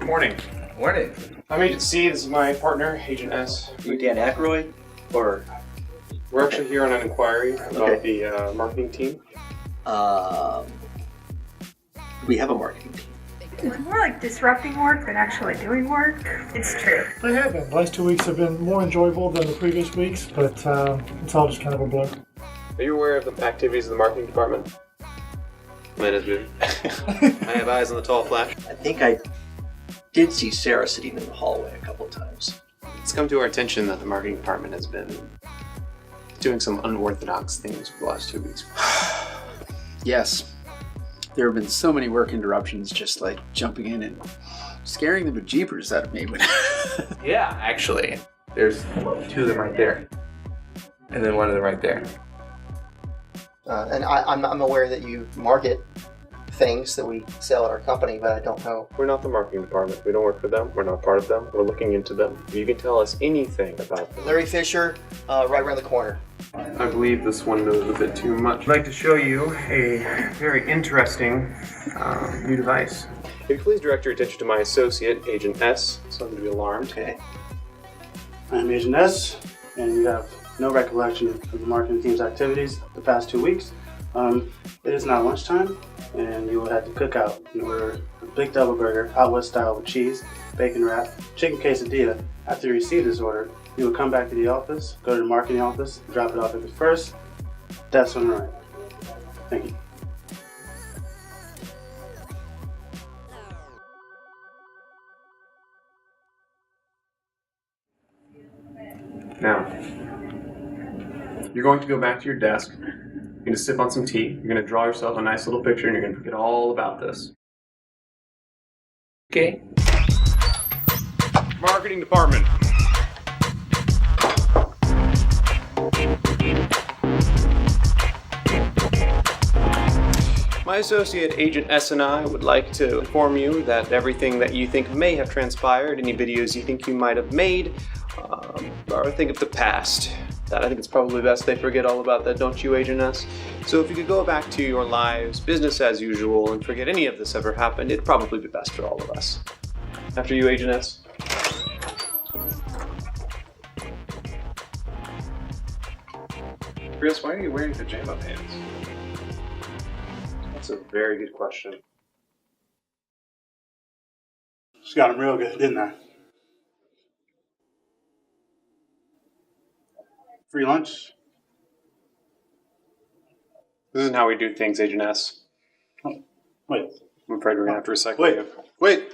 Morning. Morning. I'm Agent C. This is my partner, Agent S. You Dan Aykroyd? Or? We're actually here on an inquiry about the marketing team. We have a marketing team. It's more like disrupting work than actually doing work. It's true. They have been. The last 2 weeks have been more enjoyable than the previous weeks, but it's all just kind of a blur. Are you aware of the activities of the marketing department? Mine is good. I have eyes on the tall flash. I think I did see Sarah sitting in the hallway a couple of times. It's come to our attention that the marketing department has been doing some unorthodox things for the last 2 weeks. Yes. There have been so many work interruptions, just like jumping in and scaring the bejeepers out of me. Yeah, actually. There's two of them right there. And then one of them right there. And I'm aware that you market things that we sell at our company, but I don't know. We're not the marketing department. We don't work for them. We're not part of them. We're looking into them. You can tell us anything about them. Larry Fisher, right around the corner. I believe this one knows a bit too much. I'd like to show you a very interesting new device. If you please direct your attention to my associate, Agent S. Something to be alarmed. Okay. I'm Agent S, and you have no recollection of the marketing team's activities the past 2 weeks. It is now lunchtime, and you will have to cook out. You order a big double burger, out west style with cheese, bacon wrap, chicken quesadilla. After you receive this order, you will come back to the office, go to the marketing office, drop it off at the first desk on the right. Thank you. Now, you're going to go back to your desk. You're going to sip on some tea. You're going to draw yourself a nice little picture, and you're going to forget all about this. Okay. Marketing department. My associate Agent S and I would like to inform you that everything that you think may have transpired, any videos you think you might have made, are a thing of the past. That I think it's probably best they forget all about that, don't you, Agent S? So if you could go back to your lives, business as usual, and forget any of this ever happened, it'd probably be best for all of us. After you, Agent S. Chris, why are you wearing pajama pants? That's a very good question. Just got him real good, didn't I? Free lunch? This isn't how we do things, Agent S. Oh, wait. I'm afraid we're going to have to recycle you. Wait.